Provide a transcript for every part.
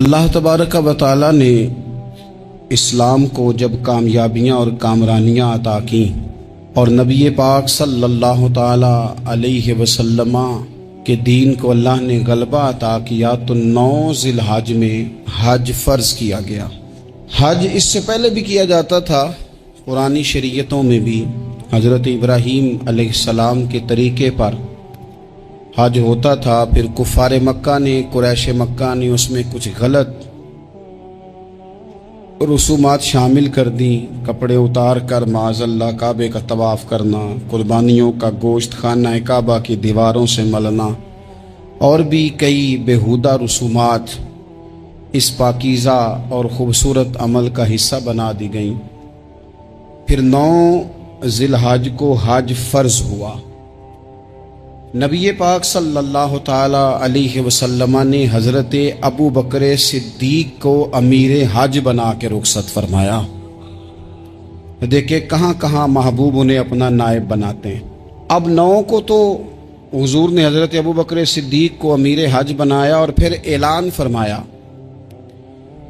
اللہ تبارک و تعالی نے اسلام کو جب کامیابیاں اور کامرانیاں عطا کیں اور نبی پاک صلی اللہ تعالی علیہ وسلم کے دین کو اللہ نے غلبہ عطا کیا تو 9 ذی الحج میں حج فرض کیا گیا۔ حج اس سے پہلے بھی کیا جاتا تھا، قرآنی شریعتوں میں بھی حضرت ابراہیم علیہ السلام کے طریقے پر حج ہوتا تھا۔ پھر کفار مکہ نے، قریش مکہ نے اس میں کچھ غلط رسومات شامل کر دیں، کپڑے اتار کر معاذ اللہ کعبے کا طواف کرنا، قربانیوں کا گوشت خانہ کعبہ کی دیواروں سے ملنا اور بھی کئی بیہودہ رسومات اس پاکیزہ اور خوبصورت عمل کا حصہ بنا دی گئیں۔ پھر 9 ذی الحج کو حج فرض ہوا۔ نبی پاک صلی اللہ تعالی علیہ وسلم نے حضرت ابو بکر صدیق کو امیر حج بنا کے رخصت فرمایا۔ دیکھیں کہاں کہاں محبوب انہیں اپنا نائب بناتے ہیں۔ اب 9 کو تو حضور نے حضرت ابو بکر صدیق کو امیر حج بنایا اور پھر اعلان فرمایا،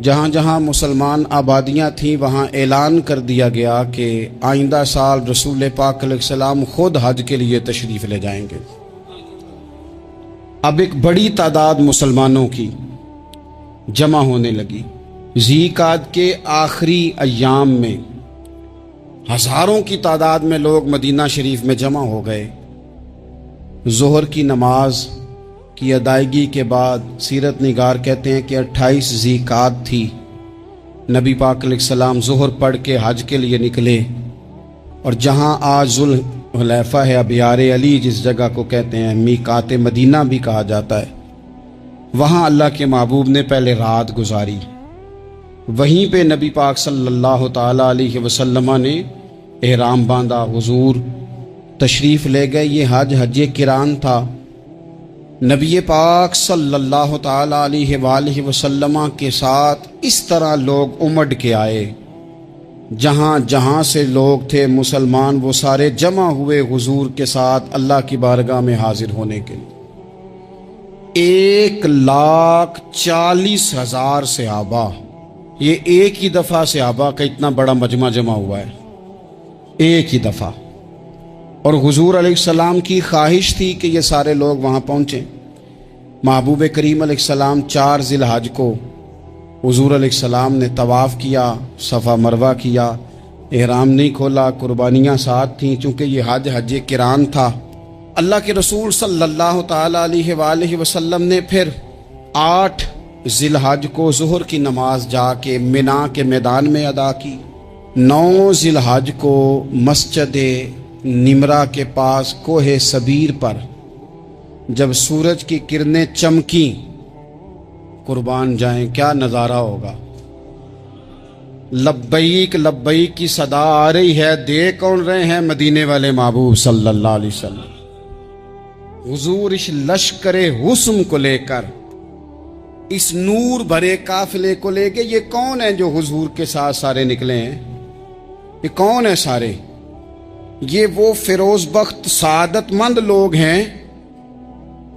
جہاں جہاں مسلمان آبادیاں تھیں وہاں اعلان کر دیا گیا کہ آئندہ سال رسول پاک علیہ السلام خود حج کے لیے تشریف لے جائیں گے۔ اب ایک بڑی تعداد مسلمانوں کی جمع ہونے لگی۔ ذی قعدہ کے آخری ایام میں ہزاروں کی تعداد میں لوگ مدینہ شریف میں جمع ہو گئے۔ ظہر کی نماز کی ادائیگی کے بعد سیرت نگار کہتے ہیں کہ 28 ذی قعدہ تھی، نبی پاک علیہ السلام ظہر پڑھ کے حج کے لیے نکلے، اور جہاں آج ذوالحلیفہ ہے، ابیار علی جس جگہ کو کہتے ہیں، میقات مدینہ بھی کہا جاتا ہے، وہاں اللہ کے محبوب نے پہلے رات گزاری۔ وہیں پہ نبی پاک صلی اللہ تعالی علیہ وسلم نے احرام باندھا، حضور تشریف لے گئے۔ یہ حج قران تھا۔ نبی پاک صلی اللہ تعالی علیہ وآلہ وسلم کے ساتھ اس طرح لوگ امڈ کے آئے، جہاں جہاں سے لوگ تھے مسلمان وہ سارے جمع ہوئے حضور کے ساتھ اللہ کی بارگاہ میں حاضر ہونے کے لیے۔ 1,40,000 صحابہ، یہ ایک ہی دفعہ صحابہ کا اتنا بڑا مجمع جمع ہوا ہے، ایک ہی دفعہ۔ اور حضور علیہ السلام کی خواہش تھی کہ یہ سارے لوگ وہاں پہنچیں۔ محبوب کریم علیہ السلام 4 ذی الحج کو حضور علیہ السلام نے طواف کیا، صفا مروہ کیا، احرام نہیں کھولا، قربانیاں ساتھ تھیں، چونکہ یہ حج قران تھا۔ اللہ کے رسول صلی اللہ تعالی علیہ وآلہ وسلم نے پھر 8 ذی الحج کو ظہر کی نماز جا کے منا کے میدان میں ادا کی۔ 9 ذی الحج کو مسجد نمرہ کے پاس کوہ صبیر پر جب سورج کی کرنیں چمکیں، قربان جائیں کیا نظارہ ہوگا۔ لبیک لبیک کی صدا آ رہی ہے، دے کون رہے ہیں؟ مدینے والے محبوب صلی اللہ علیہ وسلم۔ حضور اس لشکر حسن کو لے کر، اس نور بھرے قافلے کو لے کے، یہ کون ہیں جو حضور کے ساتھ سارے نکلے ہیں؟ یہ کون ہیں سارے؟ یہ وہ فیروز بخت سعادت مند لوگ ہیں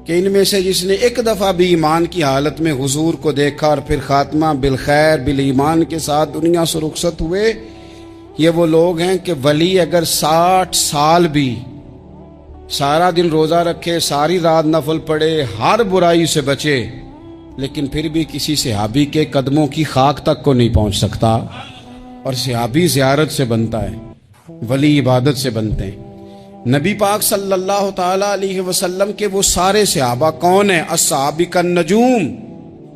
کہ ان میں سے جس نے ایک دفعہ بھی ایمان کی حالت میں حضور کو دیکھا اور پھر خاتمہ بالخیر بالایمان کے ساتھ دنیا سے رخصت ہوئے، یہ وہ لوگ ہیں کہ ولی اگر 60 سال بھی سارا دن روزہ رکھے، ساری رات نفل پڑھے، ہر برائی سے بچے، لیکن پھر بھی کسی صحابی کے قدموں کی خاک تک کو نہیں پہنچ سکتا۔ اور صحابی زیارت سے بنتا ہے، ولی عبادت سے بنتے ہیں۔ نبی پاک صلی اللہ تعالی علیہ وسلم کے وہ سارے صحابہ کون ہیں؟ الصحابہ النجوم،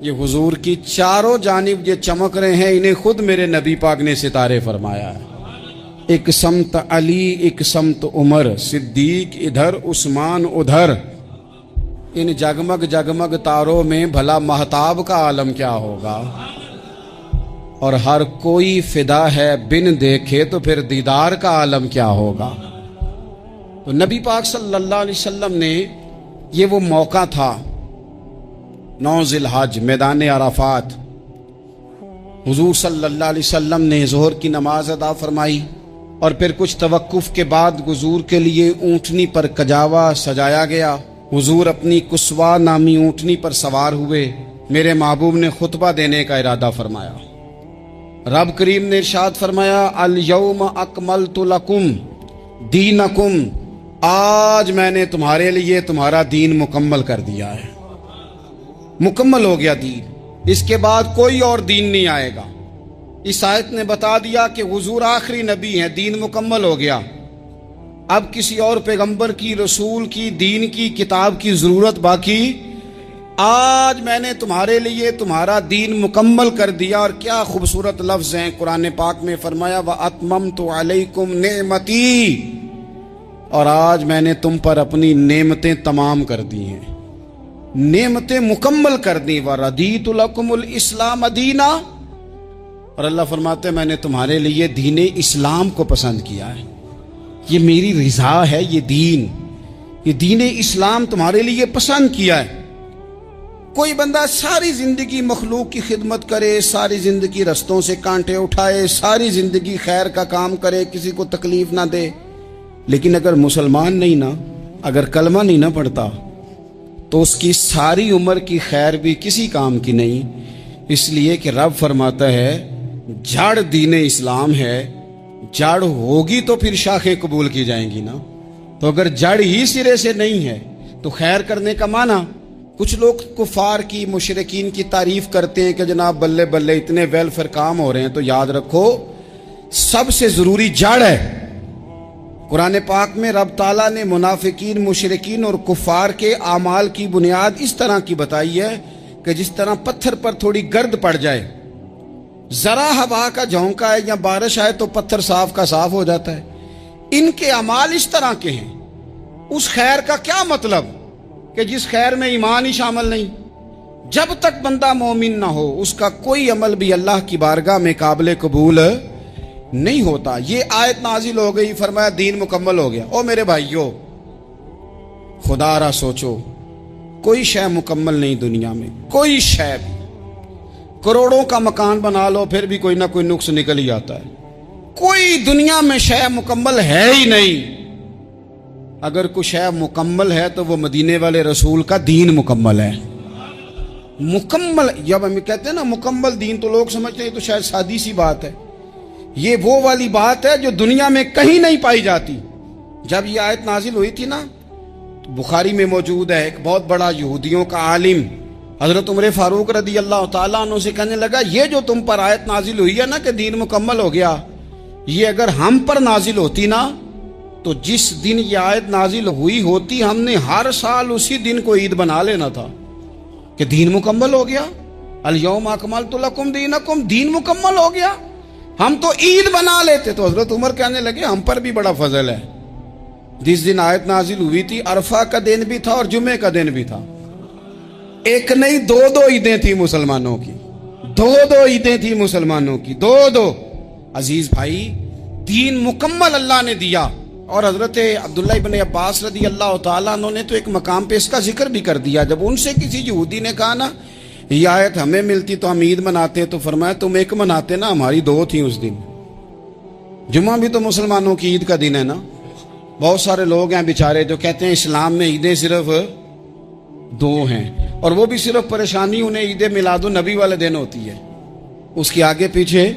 یہ حضور کی چاروں جانب یہ چمک رہے ہیں، انہیں خود میرے نبی پاک نے ستارے فرمایا ہے۔ ایک سمت علی، ایک سمت عمر، صدیق ادھر، عثمان ادھر۔ ان جگمگ جگمگ تاروں میں بھلا مہتاب کا عالم کیا ہوگا؟ اور ہر کوئی فدا ہے بن دیکھے تو پھر دیدار کا عالم کیا ہوگا؟ تو نبی پاک صلی اللہ علیہ وسلم نے یہ وہ موقع تھا، 9 ذی الحج میدان عرفات، حضور صلی اللہ علیہ وسلم نے ظہر کی نماز ادا فرمائی اور پھر کچھ توقف کے بعد حضور کے لیے اونٹنی پر کجاوا سجایا گیا۔ حضور اپنی کسوا نامی اونٹنی پر سوار ہوئے، میرے محبوب نے خطبہ دینے کا ارادہ فرمایا۔ رب کریم نے ارشاد فرمایا الیوم اکملت لکم دینکم، آج میں نے تمہارے لیے تمہارا دین مکمل کر دیا ہے، مکمل ہو گیا دین، اس کے بعد کوئی اور دین نہیں آئے گا۔ اس آیت نے بتا دیا کہ حضور آخری نبی ہیں، دین مکمل ہو گیا، اب کسی اور پیغمبر کی، رسول کی، دین کی، کتاب کی ضرورت باقی۔ آج میں نے تمہارے لیے تمہارا دین مکمل کر دیا۔ اور کیا خوبصورت لفظ ہیں قرآن پاک میں، فرمایا وَأَتْمَمْتُ عَلَيْكُمْ نِعْمَتِي، اور آج میں نے تم پر اپنی نعمتیں تمام کر دی ہیں، نعمتیں مکمل کر دی۔ وَرَضِيتُ لَكُمُ الْإِسْلَامَ دِينًا، اور اللہ فرماتے ہیں میں نے تمہارے لیے دین اسلام کو پسند کیا ہے، یہ میری رضا ہے، یہ دین اسلام تمہارے لیے پسند کیا ہے۔ کوئی بندہ ساری زندگی مخلوق کی خدمت کرے، ساری زندگی رستوں سے کانٹے اٹھائے، ساری زندگی خیر کا کام کرے، کسی کو تکلیف نہ دے، لیکن اگر مسلمان نہیں نا، اگر کلمہ نہیں نہ پڑھتا، تو اس کی ساری عمر کی خیر بھی کسی کام کی نہیں۔ اس لیے کہ رب فرماتا ہے جڑ دین اسلام ہے، جڑ ہوگی تو پھر شاخیں قبول کی جائیں گی نا، تو اگر جڑ ہی سرے سے نہیں ہے تو خیر کرنے کا معنی۔ کچھ لوگ کفار کی، مشرکین کی تعریف کرتے ہیں کہ جناب بلے بلے اتنے ویلفیئر کام ہو رہے ہیں، تو یاد رکھو سب سے ضروری جڑ ہے۔ قرآن پاک میں رب تعالیٰ نے منافقین، مشرکین اور کفار کے اعمال کی بنیاد اس طرح کی بتائی ہے کہ جس طرح پتھر پر تھوڑی گرد پڑ جائے، ذرا ہوا کا جھونکا ہے یا بارش آئے تو پتھر صاف کا صاف ہو جاتا ہے۔ ان کے اعمال اس طرح کے ہیں۔ اس خیر کا کیا مطلب کہ جس خیر میں ایمان ہی شامل نہیں؟ جب تک بندہ مومن نہ ہو اس کا کوئی عمل بھی اللہ کی بارگاہ میں قابل قبول نہیں ہوتا۔ یہ آیت نازل ہو گئی، فرمایا دین مکمل ہو گیا۔ او میرے بھائیو، خدا را سوچو، کوئی شے مکمل نہیں دنیا میں، کوئی شے بھی۔ کروڑوں کا مکان بنا لو پھر بھی کوئی نہ کوئی نقص نکل ہی آتا ہے۔ کوئی دنیا میں شے مکمل ہے ہی نہیں۔ اگر کوئی شے مکمل ہے تو وہ مدینے والے رسول کا دین مکمل ہے۔ مکمل، جب ہم کہتے ہیں نا مکمل دین، تو لوگ سمجھتے ہیں تو شاید سادی سی بات ہے۔ یہ وہ والی بات ہے جو دنیا میں کہیں نہیں پائی جاتی۔ جب یہ آیت نازل ہوئی تھی نا، بخاری میں موجود ہے، ایک بہت بڑا یہودیوں کا عالم حضرت عمر فاروق رضی اللہ تعالیٰ عنہ سے کہنے لگا یہ جو تم پر آیت نازل ہوئی ہے نا کہ دین مکمل ہو گیا، یہ اگر ہم پر نازل ہوتی نا تو جس دن یہ آیت نازل ہوئی ہوتی ہم نے ہر سال اسی دن کو عید بنا لینا تھا کہ دین مکمل ہو گیا۔ الیوم اکملت لکم دینکم، دین مکمل ہو گیا، ہم تو عید بنا لیتے۔ تو حضرت عمر کہنے لگے ہم پر بھی بڑا فضل ہے، جس دن آیت نازل ہوئی تھی عرفہ کا دن بھی تھا اور جمعے کا دن بھی تھا، ایک نہیں دو عیدیں تھی مسلمانوں کی، دو عیدیں تھی مسلمانوں کی، دو۔ عزیز بھائی، دین مکمل اللہ نے دیا۔ اور حضرت عبداللہ ابن عباس رضی اللہ تعالیٰ عنہ نے تو ایک مقام پہ اس کا ذکر بھی کر دیا، جب ان سے کسی یہودی نے کہا نا یہ آیت ہمیں ملتی تو ہم عید مناتے، تو فرمایا تم ایک مناتے نا، ہماری دو تھیں اس دن۔ جمعہ بھی تو مسلمانوں کی عید کا دن ہے نا۔ بہت سارے لوگ ہیں بیچارے جو کہتے ہیں اسلام میں عیدیں صرف دو ہیں، اور وہ بھی صرف پریشانی انہیں عید میلاد النبی والے دن ہوتی ہے، اس کے آگے پیچھے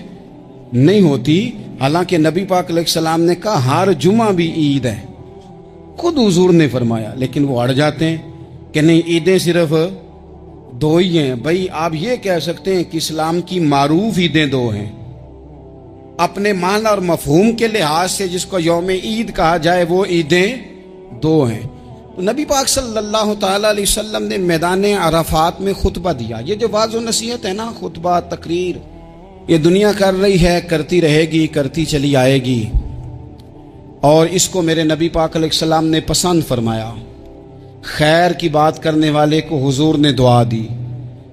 نہیں ہوتی۔ حالانکہ نبی پاک علیہ السلام نے کہا ہر جمعہ بھی عید ہے، خود حضور نے فرمایا، لیکن وہ اڑ جاتے ہیں کہ نہیں عیدیں صرف دو ہی ہیں۔ بھائی آپ یہ کہہ سکتے ہیں کہ اسلام کی معروف عیدیں دو ہیں، اپنے معنی اور مفہوم کے لحاظ سے جس کو یوم عید کہا جائے وہ عیدیں دو ہیں۔ تو نبی پاک صلی اللہ تعالیٰ علیہ وسلم نے میدان عرفات میں خطبہ دیا۔ یہ جو واعظ و نصیحت ہے نا، خطبہ، تقریر، یہ دنیا کر رہی ہے، کرتی رہے گی، کرتی چلی آئے گی، اور اس کو میرے نبی پاک علیہ السلام نے پسند فرمایا۔ خیر کی بات کرنے والے کو حضور نے دعا دی۔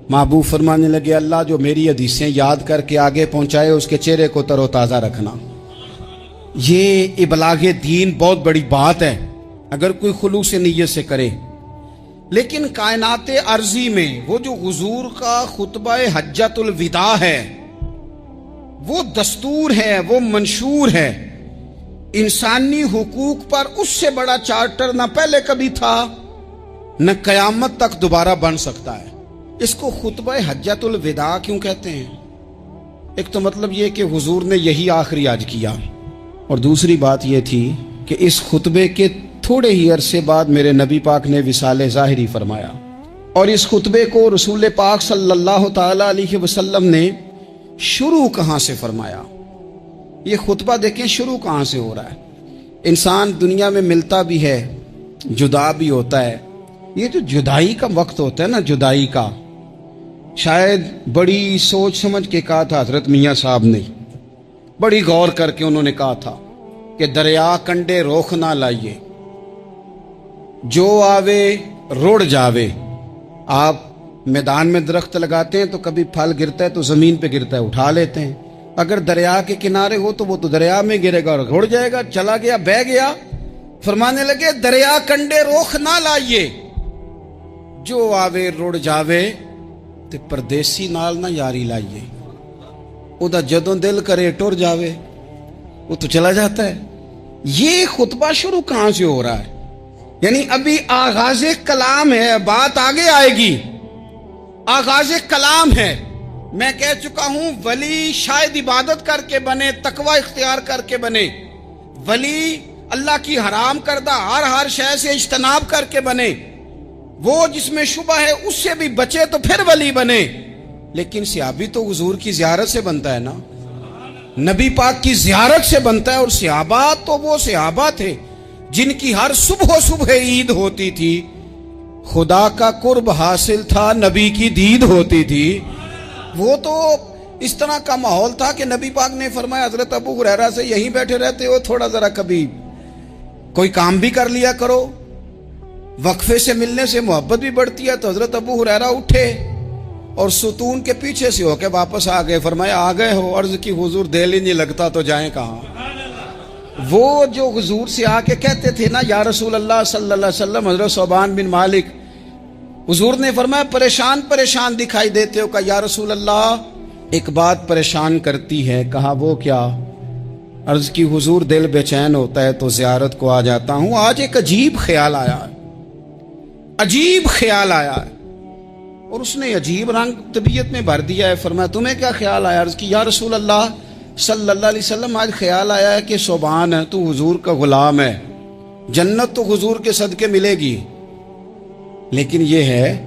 محبوب فرمانے لگے اللہ جو میری حدیثیں یاد کر کے آگے پہنچائے اس کے چہرے کو تر و تازہ رکھنا۔ یہ ابلاغ دین بہت بڑی بات ہے اگر کوئی خلوص نیت سے کرے۔ لیکن کائنات ارضی میں وہ جو حضور کا خطبہ حجۃ الوداع ہے، وہ دستور ہے، وہ منشور ہے۔ انسانی حقوق پر اس سے بڑا چارٹر نہ پہلے کبھی تھا، نہ قیامت تک دوبارہ بن سکتا ہے۔ اس کو خطبہ حجۃ الوداع کیوں کہتے ہیں؟ ایک تو مطلب یہ کہ حضور نے یہی آخری آج کیا، اور دوسری بات یہ تھی کہ اس خطبے کے تھوڑے ہی عرصے بعد میرے نبی پاک نے وصال ظاہری فرمایا، اور اس خطبے کو رسول پاک صلی اللہ تعالی علیہ وسلم نے شروع کہاں سے فرمایا؟ یہ خطبہ دیکھیں شروع کہاں سے ہو رہا ہے۔ انسان دنیا میں ملتا بھی ہے، جدا بھی ہوتا ہے، یہ جو جدائی کا وقت ہوتا ہے نا، جدائی کا، شاید بڑی سوچ سمجھ کے کہا تھا حضرت میاں صاحب نے، بڑی غور کر کے انہوں نے کہا تھا کہ دریا کنڈے روخ نہ لائیے، جو آوے روڑ جاوے۔ آپ میدان میں درخت لگاتے ہیں تو کبھی پھل گرتا ہے تو زمین پہ گرتا ہے، اٹھا لیتے ہیں، اگر دریا کے کنارے ہو تو وہ تو دریا میں گرے گا اور رڑ جائے گا، چلا گیا، بہہ گیا۔ فرمانے لگے دریا کنڈے روخ نہ لائیے، جو آوے رڑ جاوے، تے پردیسی نال نہ یاری لائیے، او دا جدوں دل کرے ٹر جاوے، وہ تو چلا جاتا ہے۔ یہ خطبہ شروع کہاں سے ہو رہا ہے؟ یعنی ابھی آغاز کلام ہے، بات آگے آئے گی، آغاز کلام ہے۔ میں کہہ چکا ہوں ولی شاید عبادت کر کے بنے، تقوی اختیار کر کے بنے، ولی اللہ کی حرام کردہ ہر شے سے اجتناب کر کے بنے، وہ جس میں شبہ ہے اس سے بھی بچے تو پھر ولی بنے۔ لیکن صحابی تو حضور کی زیارت سے بنتا ہے نا، نبی پاک کی زیارت سے بنتا ہے، اور صحابہ تو وہ صحابہ تھے جن کی ہر صبح عید ہوتی تھی، خدا کا قرب حاصل تھا، نبی کی دید ہوتی تھی۔ وہ تو اس طرح کا ماحول تھا کہ نبی پاک نے فرمایا حضرت ابو ہریرہ سے یہیں بیٹھے رہتے ہو، تھوڑا ذرا کبھی کوئی کام بھی کر لیا کرو، وقفے سے ملنے سے محبت بھی بڑھتی ہے۔ تو حضرت ابو ہریرہ اٹھے اور ستون کے پیچھے سے ہو کے واپس آ گئے، فرمایا آ گئے ہو؟ عرض کی حضور دل ہی نہیں لگتا تو جائیں کہاں۔ وہ جو حضور سے آ کے کہتے تھے نا یا رسول اللہ صلی اللہ علیہ وسلم، حضرت صوبان بن مالک، حضور نے فرمایا پریشان دکھائی دیتے ہو، کہا یا رسول اللہ ایک بات پریشان کرتی ہے۔ کہا وہ کیا؟ عرض کی حضور دل بے چین ہوتا ہے تو زیارت کو آ جاتا ہوں، آج ایک عجیب خیال آیا ہے، عجیب خیال آیا ہے، اور اس نے عجیب رنگ طبیعت میں بھر دیا ہے۔ فرمایا تمہیں کیا خیال آیا؟ عرض کی یا رسول اللہ صلی اللہ علیہ وسلم آج خیال آیا ہے کہ صوبان ہے، تو حضور کا غلام ہے، جنت تو حضور کے صدقے ملے گی، لیکن یہ ہے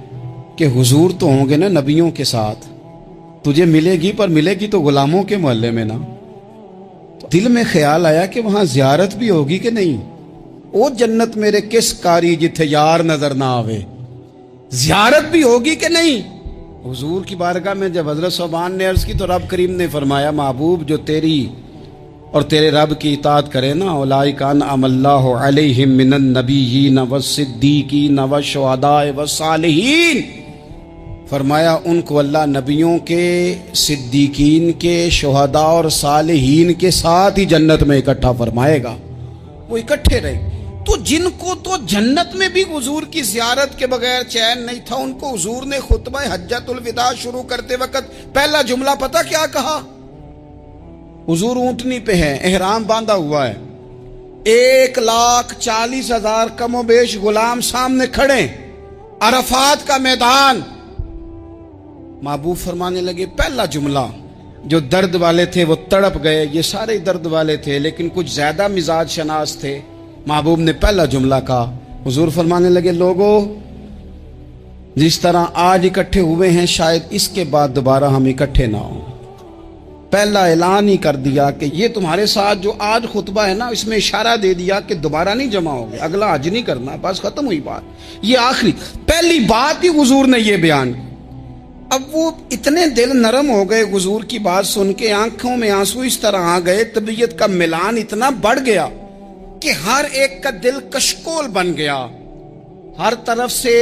کہ حضور تو ہوں گے نا نبیوں کے ساتھ، تجھے ملے گی پر ملے گی تو غلاموں کے محلے میں نا۔ تو دل میں خیال آیا کہ وہاں زیارت بھی ہوگی کہ نہیں، او جنت میرے کس کاری جتھے یار نظر نہ آوے، زیارت بھی ہوگی کہ نہیں۔ حضور کی بارگاہ میں جب حضرت صوبان نے عرض کی تو رب کریم نے فرمایا محبوب جو تیری اور تیرے رب کی اطاعت کرے نا، اولئک انعم اللہ علیہم من النبیین والصدیقین والشہداء والصالحین، فرمایا ان کو اللہ نبیوں کے، صدیقین کے، شہداء اور صالحین کے ساتھ ہی جنت میں اکٹھا فرمائے گا، وہ اکٹھے رہے۔ تو جن کو تو جنت میں بھی حضور کی زیارت کے بغیر چین نہیں تھا، ان کو حضور نے خطبہ حجۃ الوداع شروع کرتے وقت پہلا جملہ پتہ کیا کہا؟ حضور اونٹنی پہ ہے، احرام باندھا ہوا ہے، 1,40,000 کم و بیش غلام سامنے کھڑے، عرفات کا میدان۔ محبوب فرمانے لگے پہلا جملہ، جو درد والے تھے وہ تڑپ گئے، یہ سارے درد والے تھے لیکن کچھ زیادہ مزاج شناس تھے۔ محبوب نے پہلا جملہ کہا، حضور فرمانے لگے لوگو جس طرح آج اکٹھے ہوئے ہیں شاید اس کے بعد دوبارہ ہم اکٹھے نہ ہوں۔ پہلا اعلان ہی کر دیا کہ یہ تمہارے ساتھ جو آج خطبہ ہے نا، اس میں اشارہ دے دیا کہ دوبارہ نہیں جمع ہوگے، اگلا حج نہیں کرنا، بس ختم ہوئی بات، یہ آخری پہلی بات ہی حضور نے یہ بیان کی۔ اب وہ اتنے دل نرم ہو گئے حضور کی بات سن کے، آنکھوں میں آنسو اس طرح آ گئے، طبیعت کا ملان اتنا بڑھ گیا کہ ہر ایک کا دل کشکول بن گیا، ہر طرف سے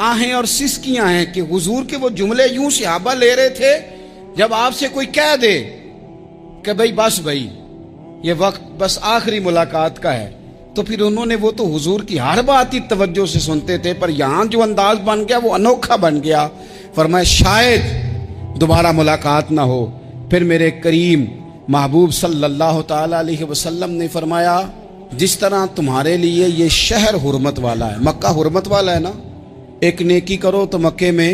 آہیں اور سسکیاں ہیں کہ حضور کے وہ جملے یوں صحابہ لے رہے تھے جب آپ سے کوئی کہہ دے کہ بھائی یہ وقت بس آخری ملاقات کا ہے، تو پھر انہوں نے وہ تو حضور کی ہر بات ہی توجہ سے سنتے تھے، پر یہاں جو انداز بن گیا وہ انوکھا بن گیا۔ فرمایا شاید دوبارہ ملاقات نہ ہو۔ پھر میرے کریم محبوب صلی اللہ تعالی علیہ وسلم نے فرمایا جس طرح تمہارے لیے یہ شہر حرمت والا ہے، مکہ حرمت والا ہے نا، ایک نیکی کرو تو مکے میں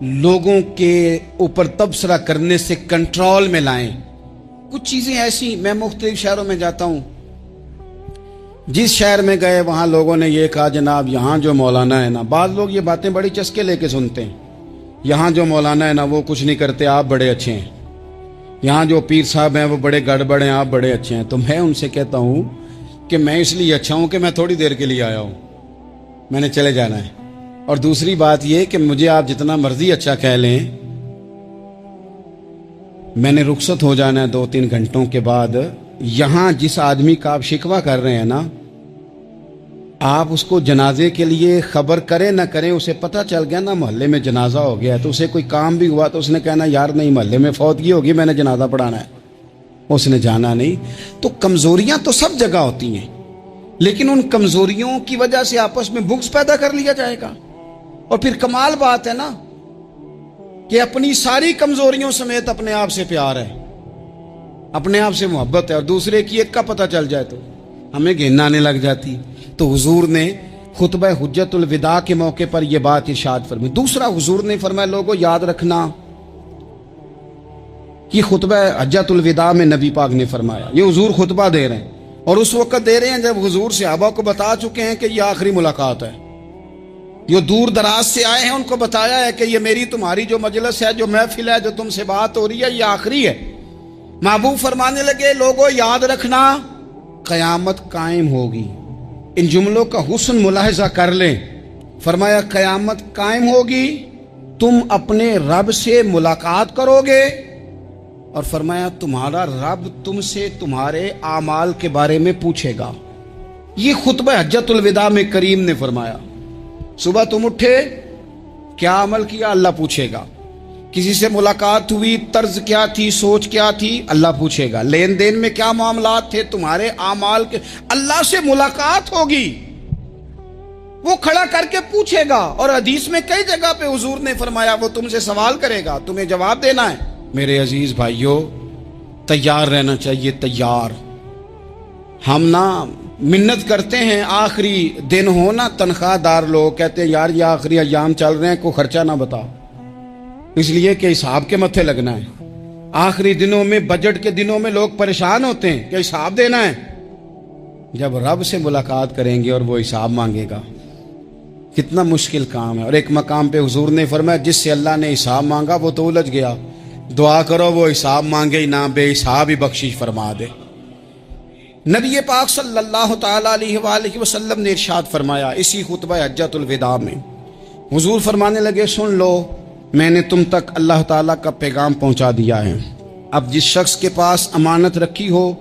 لوگوں کے اوپر تبصرہ کرنے سے کنٹرول میں لائیں۔ کچھ چیزیں ایسی، میں مختلف شہروں میں جاتا ہوں، جس شہر میں گئے وہاں لوگوں نے یہ کہا جناب یہاں جو مولانا ہے نا، بعض لوگ یہ باتیں بڑی چسکے لے کے سنتے ہیں، یہاں جو مولانا ہے نا وہ کچھ نہیں کرتے، آپ بڑے اچھے ہیں، یہاں جو پیر صاحب ہیں وہ بڑے گڑبڑ ہیں، آپ بڑے اچھے ہیں۔ تو میں ان سے کہتا ہوں کہ میں اس لیے اچھا ہوں کہ میں تھوڑی دیر کے لیے آیا ہوں، میں نے چلے جانا ہے۔ اور دوسری بات یہ کہ مجھے آپ جتنا مرضی اچھا کہہ لیں، میں نے رخصت ہو جانا ہے 2-3 گھنٹوں کے بعد۔ یہاں جس آدمی کا آپ شکوہ کر رہے ہیں نا، آپ اس کو جنازے کے لیے خبر کریں نہ کریں، اسے پتہ چل گیا نا محلے میں جنازہ ہو گیا، تو اسے کوئی کام بھی ہوا تو اس نے کہنا یار نہیں محلے میں فوتگی ہوگی، میں نے جنازہ پڑھانا ہے، اس نے جانا نہیں۔ تو کمزوریاں تو سب جگہ ہوتی ہیں، لیکن ان کمزوریوں کی وجہ سے آپس میں بغض پیدا کر لیا جائے گا۔ اور پھر کمال بات ہے نا کہ اپنی ساری کمزوریوں سمیت اپنے آپ سے پیار ہے، اپنے آپ سے محبت ہے، اور دوسرے کی ایک کا پتہ چل جائے تو ہمیں گھن آنے لگ جاتی۔ تو حضور نے خطبہ حجت الوداع کے موقع پر یہ بات ارشاد فرمائی۔ دوسرا حضور نے فرمایا لوگوں یاد رکھنا، یہ خطبہ حجت الوداع میں نبی پاک نے فرمایا، یہ حضور خطبہ دے رہے ہیں، اور اس وقت دے رہے ہیں جب حضور صحابہ کو بتا چکے ہیں کہ یہ آخری ملاقات ہے۔ جو دور دراز سے آئے ہیں ان کو بتایا ہے کہ یہ میری تمہاری جو مجلس ہے، جو محفل ہے، جو تم سے بات ہو رہی ہے، یہ آخری ہے۔ محبوب فرمانے لگے لوگوں یاد رکھنا قیامت قائم ہوگی۔ ان جملوں کا حسن ملاحظہ کر لیں۔ فرمایا قیامت قائم ہوگی، تم اپنے رب سے ملاقات کرو گے، اور فرمایا تمہارا رب تم سے تمہارے اعمال کے بارے میں پوچھے گا۔ یہ خطبہ حجت الوداع میں کریم نے فرمایا، صبح تم اٹھے کیا عمل کیا، اللہ پوچھے گا۔ کسی سے ملاقات ہوئی، طرز کیا تھی، سوچ کیا تھی، اللہ پوچھے گا۔ لین دین میں کیا معاملات تھے، تمہارے اعمال کے، اللہ سے ملاقات ہوگی، وہ کھڑا کر کے پوچھے گا۔ اور حدیث میں کئی جگہ پہ حضور نے فرمایا وہ تم سے سوال کرے گا، تمہیں جواب دینا ہے۔ میرے عزیز بھائیوں، تیار رہنا چاہیے، تیار۔ ہم نا منت کرتے ہیں آخری دن ہو نا، تنخواہ دار لوگ کہتے ہیں یار یہ آخری ایام چل رہے ہیں، کوئی خرچہ نہ بتا، اس لیے کہ حساب کے متھے لگنا ہے۔ آخری دنوں میں، بجٹ کے دنوں میں لوگ پریشان ہوتے ہیں کہ حساب دینا ہے۔ جب رب سے ملاقات کریں گے اور وہ حساب مانگے گا، کتنا مشکل کام ہے۔ اور ایک مقام پہ حضور نے فرمایا جس سے اللہ نے حساب مانگا وہ تو الجھ گیا، دعا کرو وہ حساب مانگے ہی نہ، بے حساب ہی بخشش فرما دے۔ نبی پاک صلی اللہ تعالی علیہ وآلہ وسلم نے ارشاد فرمایا اسی خطبہ حجت الوداع میں، حضور فرمانے لگے سن لو، میں نے تم تک اللہ تعالیٰ کا پیغام پہنچا دیا ہے۔ اب جس شخص کے پاس امانت رکھی ہو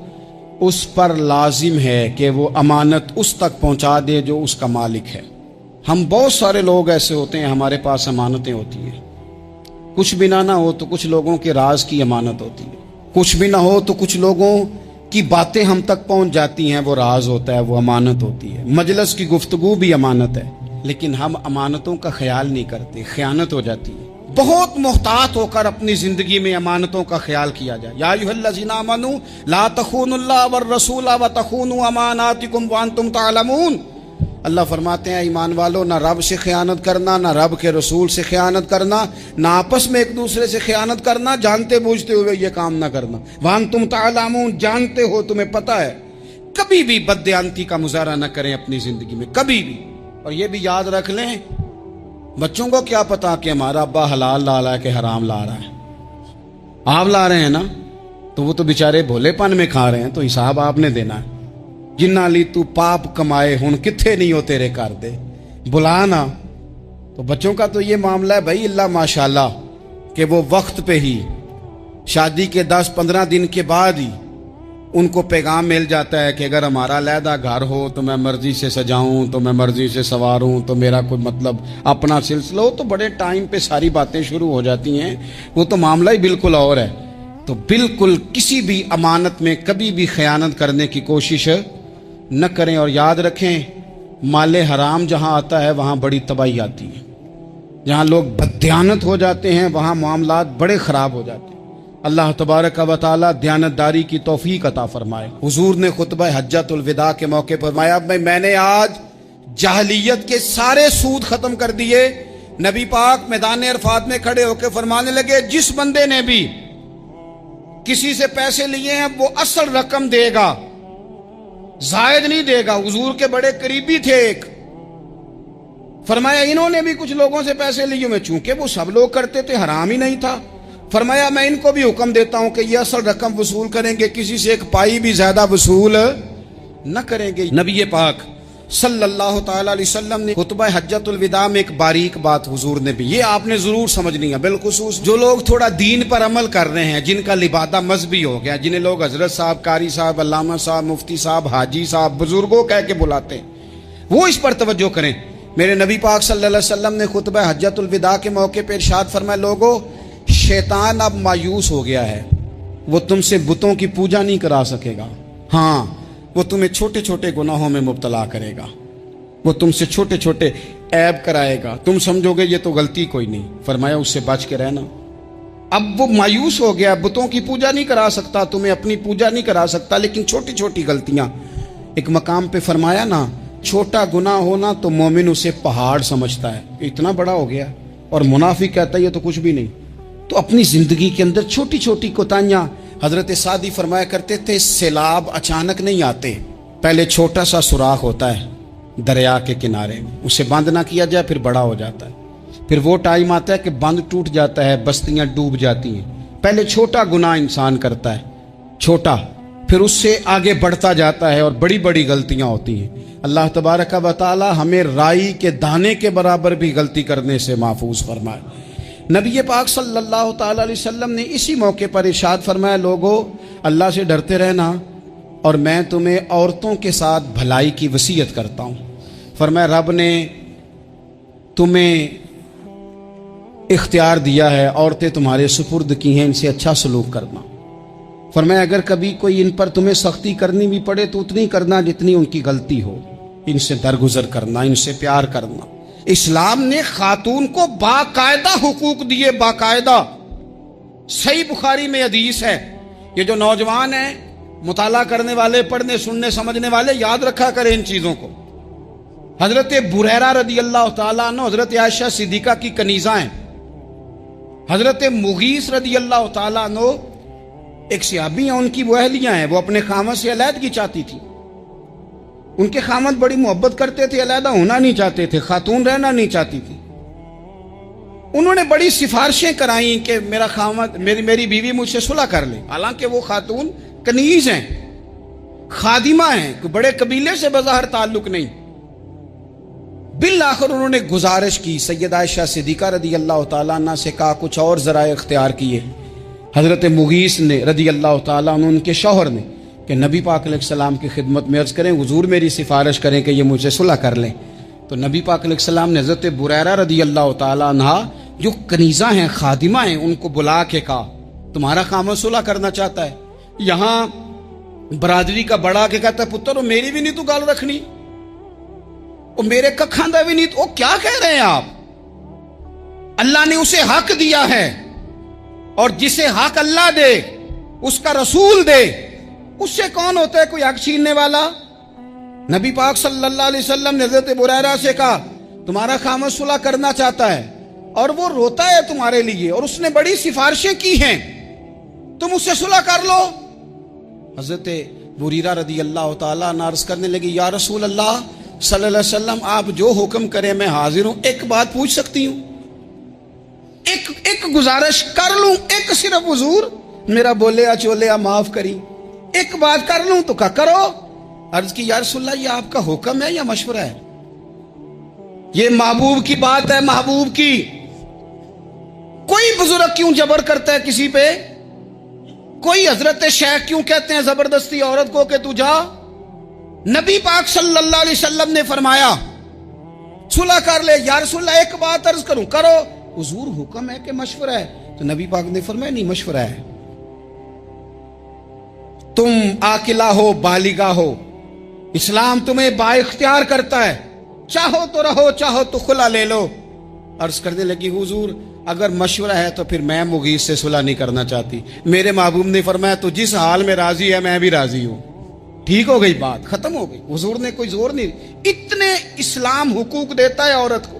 اس پر لازم ہے کہ وہ امانت اس تک پہنچا دے جو اس کا مالک ہے۔ ہم بہت سارے لوگ ایسے ہوتے ہیں، ہمارے پاس امانتیں ہوتی ہیں، کچھ بھی نہ ہو تو کچھ لوگوں کے راز کی امانت ہوتی ہے، کچھ بھی نہ ہو تو کچھ لوگوں کی باتیں ہم تک پہنچ جاتی ہیں، وہ راز ہوتا ہے، وہ امانت ہوتی ہے۔ مجلس کی گفتگو بھی امانت ہے، لیکن ہم امانتوں کا خیال نہیں کرتے، خیانت ہو جاتی ہے۔ بہت محتاط ہو کر اپنی زندگی میں امانتوں کا خیال کیا جائے۔ یا ایھا الذین آمنوا لا تخونوا اللہ والرسول وتخونوا اماناتکم وانتم تعلمون۔ اللہ فرماتے ہیں ایمان والو، نہ رب سے خیانت کرنا، نہ رب کے رسول سے خیانت کرنا، نہ آپس میں ایک دوسرے سے خیانت کرنا، جانتے بوجھتے ہوئے یہ کام نہ کرنا۔ وانتم تعلمون، جانتے ہو، تمہیں پتہ ہے۔ کبھی بھی بددیانتی کا مظاہرہ نہ کریں اپنی زندگی میں، کبھی بھی۔ اور یہ بھی یاد رکھ لیں، بچوں کو کیا پتا کہ ہمارا ابا حلال لا رہا ہے کہ حرام لا رہا ہے، آپ لا رہے ہیں نا، تو وہ تو بیچارے بھولے پن میں کھا رہے ہیں، تو حساب آپ نے دینا ہے۔ جنہ لی تو پاپ کمائے ہن کتھے نہیں ہو تیرے کر دے، بلانا۔ تو بچوں کا تو یہ معاملہ ہے بھائی، اللہ ماشاءاللہ کہ وہ وقت پہ ہی، شادی کے 10-15 دن کے بعد ہی ان کو پیغام مل جاتا ہے کہ اگر ہمارا علیحدہ گھر ہو تو میں مرضی سے سجاؤں، تو میں مرضی سے سواروں، تو میرا کوئی مطلب اپنا سلسلہ ہو، تو بڑے ٹائم پہ ساری باتیں شروع ہو جاتی ہیں، وہ تو معاملہ ہی بالکل اور ہے۔ تو بالکل کسی بھی امانت میں کبھی بھی خیانت کرنے کی کوشش نہ کریں، اور یاد رکھیں مال حرام جہاں آتا ہے وہاں بڑی تباہی آتی ہے، جہاں لوگ بددیانت ہو جاتے ہیں وہاں معاملات بڑے خراب ہو جاتے ہیں۔ اللہ تبارک و تعالی دیانتداری کی توفیق عطا فرمائے۔ حضور نے خطبہ حجت الوداع کے موقع پر فرمایا میں نے آج جاہلیت کے سارے سود ختم کر دیے، نبی پاک میدان عرفات میں کھڑے ہو کے فرمانے لگے جس بندے نے بھی کسی سے پیسے لیے ہیں وہ اصل رقم دے گا، زائد نہیں دے گا۔ حضور کے بڑے قریبی تھے ایک، فرمایا انہوں نے بھی کچھ لوگوں سے پیسے لیے میں، چونکہ وہ سب لوگ کرتے تھے، حرام ہی نہیں تھا، فرمایا میں ان کو بھی حکم دیتا ہوں کہ یہ اصل رقم وصول کریں گے، کسی سے ایک پائی بھی زیادہ وصول نہ کریں گے۔ نبی پاک صلی اللہ تعالی علیہ وسلم نے خطبہ حجۃ الوداع میں ایک باریک بات حضور نے بھی، یہ آپ نے ضرور سمجھنی ہے، بالخصوص جو لوگ تھوڑا دین پر عمل کر رہے ہیں، جن کا لبادہ مذہبی ہو گیا، جنہیں لوگ حضرت صاحب، قاری صاحب، علامہ صاحب، مفتی صاحب، حاجی صاحب، بزرگوں کہہ کے بلاتے ہیں، وہ اس پر توجہ کریں۔ میرے نبی پاک صلی اللہ علیہ وسلم نے خطبہ حجۃ الوداع کے موقع پہ ارشاد فرمایا، لوگو شیطان اب مایوس ہو گیا ہے، وہ تم سے بتوں کی پوجا نہیں کرا سکے گا، ہاں وہ تمہیں چھوٹے چھوٹے گناہوں میں مبتلا کرے گا، وہ تم سے چھوٹے چھوٹے عیب کرائے گا، تم سمجھو گے یہ تو غلطی کوئی نہیں، فرمایا اس سے بچ کے رہنا۔ اب وہ مایوس ہو گیا، بتوں کی پوجا نہیں کرا سکتا، تمہیں اپنی پوجا نہیں کرا سکتا، لیکن چھوٹی چھوٹی غلطیاں، ایک مقام پہ فرمایا نا چھوٹا گناہ ہونا تو مومن اسے پہاڑ سمجھتا ہے، اتنا بڑا ہو گیا، اور منافق کہتا ہے یہ تو کچھ بھی نہیں۔ تو اپنی زندگی کے اندر چھوٹی چھوٹی کوتاہیاں، حضرت سعدی فرمایا کرتے تھے سیلاب اچانک نہیں آتے، پہلے چھوٹا سا سوراخ ہوتا ہے دریا کے کنارے میں، اسے بند نہ کیا جائے پھر بڑا ہو جاتا ہے، پھر وہ ٹائم آتا ہے کہ بند ٹوٹ جاتا ہے، بستیاں ڈوب جاتی ہیں۔ پہلے چھوٹا گناہ انسان کرتا ہے، چھوٹا، پھر اس سے آگے بڑھتا جاتا ہے اور بڑی بڑی غلطیاں ہوتی ہیں۔ اللہ تبارک و تعالی ہمیں رائی کے دانے کے برابر بھی غلطی کرنے سے محفوظ فرمائے۔ نبی پاک صلی اللہ تعالی علیہ وسلم نے اسی موقع پر ارشاد فرمایا، لوگو اللہ سے ڈرتے رہنا، اور میں تمہیں عورتوں کے ساتھ بھلائی کی وصیت کرتا ہوں۔ فرمایا رب نے تمہیں اختیار دیا ہے، عورتیں تمہارے سپرد کی ہیں، ان سے اچھا سلوک کرنا۔ فرمایا اگر کبھی کوئی ان پر تمہیں سختی کرنی بھی پڑے تو اتنی کرنا جتنی ان کی غلطی ہو، ان سے درگزر کرنا، ان سے پیار کرنا۔ اسلام نے خاتون کو باقاعدہ حقوق دیے، باقاعدہ، صحیح بخاری میں حدیث ہے۔ یہ جو نوجوان ہیں، مطالعہ کرنے والے، پڑھنے سننے سمجھنے والے، یاد رکھا کریں ان چیزوں کو۔ حضرت بریرہ رضی اللہ تعالیٰ عنہ حضرت عائشہ صدیقہ کی کنیزہ ہیں، حضرت مغیث رضی اللہ تعالیٰ عنہ ایک صحابی ہیں، ان کی وہ اہلیہ ہیں، وہ اپنے خامد سے علیحدگی چاہتی تھی، ان کے خامد بڑی محبت کرتے تھے، علیحدہ ہونا نہیں چاہتے تھے، خاتون رہنا نہیں چاہتی تھی۔ انہوں نے بڑی سفارشیں کرائیں کہ میرا خامد، میری بیوی مجھ سے صلح کر لے، حالانکہ وہ خاتون کنیز ہیں، خادمہ ہیں، کوئی بڑے قبیلے سے بظاہر تعلق نہیں۔ بالآخر انہوں نے گزارش کی، سیدہ عائشہ صدیقہ رضی اللہ تعالیٰ عنہ سے کہا کچھ اور ذرائع اختیار کیے۔ حضرت مغیث نے رضی اللہ تعالیٰ عنہ، ان کے شوہر نے، کہ نبی پاک علیہ السلام کی خدمت میں عرض کریں حضور میری سفارش کریں کہ یہ مجھ سے صلح کر لیں۔ تو نبی پاک علیہ السلام نے حضرت بریرہ رضی اللہ تعالیٰ عنہ جو کنیزہ ہیں، خادمہ ہیں، ان کو بلا کے کہا تمہارا خامد صلح کرنا چاہتا ہے۔ یہاں برادری کا بڑا کے کہتا ہے پتر وہ میری بھی نہیں تو گال رکھنی، وہ میرے ککھاں دا بھی نہیں تو، وہ کیا کہہ رہے ہیں آپ؟ اللہ نے اسے حق دیا ہے، اور جسے حق اللہ دے اس کا رسول دے، اس سے کون ہوتا ہے کوئی حق چھیننے والا؟ نبی پاک صلی اللہ علیہ وسلم نے حضرت بریرہ سے کہا تمہارا خامد صلح کرنا چاہتا ہے اور وہ روتا ہے تمہارے لیے، اور اس نے بڑی سفارشیں کی ہیں، تم اس سے صلح کر لو۔ حضرت بریرہ رضی اللہ تعالیٰ عنہ عرض کرنے لگی یا رسول اللہ صلی اللہ علیہ وسلم آپ جو حکم کریں میں حاضر ہوں، ایک بات پوچھ سکتی ہوں، ایک گزارش کر لوں، ایک صرف حضور میرا بولیا چولیا معاف کری، ایک بات کر لوں؟ تو کہا کرو۔ عرض کی یا رسول اللہ یہ آپ کا حکم ہے یا مشورہ ہے؟ یہ محبوب کی بات ہے، محبوب کی۔ کوئی بزرگ کیوں جبر کرتا ہے کسی پہ؟ کوئی حضرت شیخ کیوں کہتے ہیں زبردستی عورت کو کہ تو جا؟ نبی پاک صلی اللہ علیہ وسلم نے فرمایا صلح کر لے۔ یا رسول اللہ ایک بات عرض کروں؟ کرو۔ حضور حکم ہے کہ مشورہ ہے؟ تو نبی پاک نے فرمایا نہیں مشورہ ہے، تم عاقلہ ہو، بالغہ ہو، اسلام تمہیں با اختیار کرتا ہے، چاہو تو رہو، چاہو تو خلا لے لو۔ عرض کرنے لگی حضور اگر مشورہ ہے تو پھر میں مغیث سے صلح نہیں کرنا چاہتی۔ میرے محبوب نے فرمایا تو جس حال میں راضی ہے میں بھی راضی ہوں۔ ٹھیک ہو گئی بات، ختم ہو گئی۔ حضور نے کوئی زور نہیں، اتنے اسلام حقوق دیتا ہے عورت کو۔